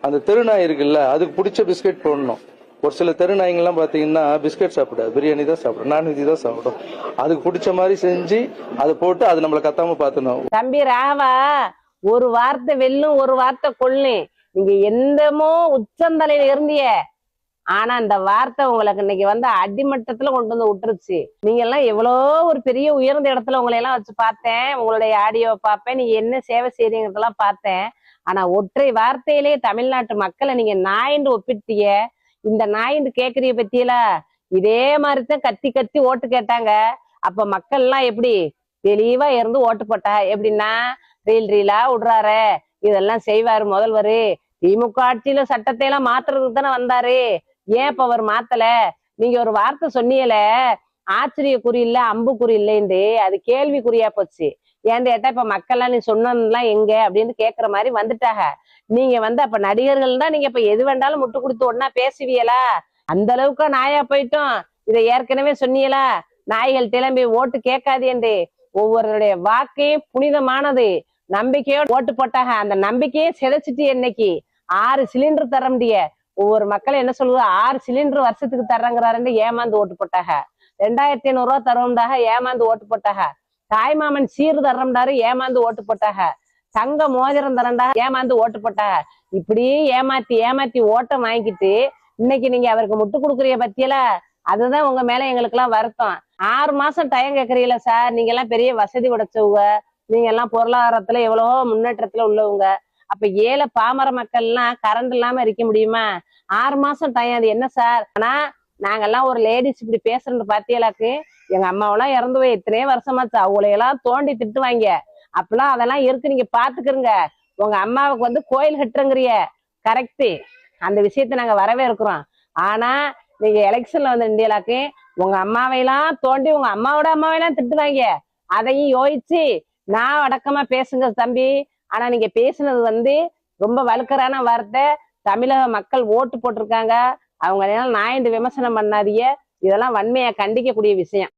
அந்த தெருநாய் இருக்குல்ல, அதுக்கு பிடிச்ச பிஸ்கெட் போடணும். ஒரு சில தெருநாய்ங்கெல்லாம் பாத்தீங்கன்னா பிஸ்கெட் சாப்பிடாது, பிரியாணி தான் சாப்பிடும், நான்வெஜ் தான் சாப்பிடும். அதுக்கு பிடிச்ச மாதிரி செஞ்சு அதை போட்டு அது நம்மளை கத்தாம பாத்துணும். தம்பி ராவா, ஒரு வார்த்தை வெல்லும் ஒரு வார்த்தை கொள்ளும். நீங்க எந்தமோ உச்சந்தலையில இருந்திய, ஆனா இந்த வார்த்தை உங்களுக்கு இன்னைக்கு வந்து அடிமட்டத்துல கொண்டு வந்து விட்டுருச்சு. நீங்க எல்லாம் எவ்வளோ ஒரு பெரிய உயர்ந்த இடத்துல உங்களை எல்லாம் வச்சு பார்த்தேன், உங்களுடைய ஆடியோவை பார்ப்பேன், நீங்க என்ன சேவை செய்றீங்கிறதெல்லாம் பார்த்தேன். ஆனா ஒற்றை வார்த்தையிலேயே தமிழ்நாட்டு மக்களை நீங்க நாயின்னு ஒப்பிட்டீங்க. இந்த நாயின்னு கேக்குறிய பத்தியில இதே மாதிரிதான் கத்தி கத்தி ஓட்டு கேட்டாங்க. அப்ப மக்கள் எல்லாம் எப்படி தெளிவா இருந்து ஓட்டு போட்டா? எப்படின்னா ரீலா விடுறாரு, இதெல்லாம் செய்வாரு முதல்வரு, திமுக ஆட்சியில சட்டத்தை எல்லாம் மாத்துறதுக்கு தானே வந்தாரு, ஏன் இப்ப அவர் மாத்தல? நீங்க ஒரு வார்த்தை சொன்னீங்கல, ஆச்சரிய குறி இல்ல அம்பு குறி இல்லைன்னு, அது கேள்விக்குறியா போச்சு. ஏன்னு கேட்டா இப்ப மக்கள்லாம் நீ சொன்னதுலாம் எங்க அப்படின்னு கேக்குற மாதிரி வந்துட்டாங்க. நீங்க வந்து அப்ப நடிகர்கள் தான், நீங்க இப்ப எது வேண்டாலும் முட்டு கொடுத்து ஒன்னா பேசுவீங்களா? அந்த அளவுக்கு நாயா போயிட்டோம். இதை ஏற்கனவே சொன்னீங்களா, நாய்கள் கிளம்பி ஓட்டு கேட்காதேண்டு. ஒவ்வொருடைய வாக்கையும் புனிதமானது, நம்பிக்கையோடு ஓட்டு போட்டாங்க. அந்த நம்பிக்கையே சிதைச்சிட்டு இன்னைக்கு 6 சிலிண்டர் தர முடிய ஒவ்வொரு மக்களும் என்ன சொல்லுவது, 6 சிலிண்டர் வருஷத்துக்கு தர்றங்கிறாருன்னு ஏமாந்து ஓட்டு போட்டாங்க. 2500 ரூபா தருவதாக ஏமாந்து ஓட்டு போட்டாங்க. தாய்மாமன் சீர் தர்றம்டாரு ஏமாந்து ஓட்டு போட்டாங்க. தங்க மோதிரம் தரண்டா ஏமாந்து ஓட்டு போட்டாங்க. இப்படி ஏமாத்தி ஏமாத்தி ஓட்டம் வாங்கிட்டு இன்னைக்கு நீங்க அவருக்கு முட்டு கொடுக்குறிய பத்தியல, அதுதான் உங்க மேல எங்களுக்கு எல்லாம் வருத்தம். 6 மாசம் டைம் கேக்குறீங்களா சார்? நீங்க எல்லாம் பெரிய வசதி உடைச்சவங்க, நீங்க எல்லாம் பொருளாதாரத்துல எவ்வளவோ முன்னேற்றத்துல உள்ளவங்க. அப்ப ஏழை பாமர மக்கள் எல்லாம் கரண்ட் இல்லாம இருக்க முடியுமா? 6 மாசம் டைம், அது என்ன சார்? ஆனா நாங்கெல்லாம் ஒரு லேடிஸ் இப்படி பேசுறது பாத்தியலாக்கு, எங்க அம்மாவெல்லாம் இறந்து போய் எத்தனையோ வருஷமாச்சு, அவங்களையெல்லாம் தோண்டி திட்டுவாங்க. அப்பெல்லாம் அதெல்லாம் இருக்கு, நீங்க பாத்துக்கிறங்க. உங்க அம்மாவுக்கு வந்து கோயில் கட்டுறங்கிறிய கரெக்டு, அந்த விஷயத்த நாங்க வரவே இருக்கிறோம். ஆனா நீங்க எலெக்ஷன்ல வந்து இந்தியாலாக்கு உங்க அம்மாவையெல்லாம் தோண்டி உங்க அம்மாவோட அம்மாவையெல்லாம் திட்டுவாங்க. அதையும் யோசிச்சு நான் அடக்கமா பேசுங்க தம்பி. ஆனா நீங்க பேசுனது வந்து ரொம்ப வலுக்கரான வார்த்தை. தமிழக மக்கள் ஓட்டு போட்டிருக்காங்க, அவங்க நாயந்து விமர்சனம் பண்ணாதீங்க. இதெல்லாம் வன்மையா கண்டிக்கக்கூடிய விஷயம்.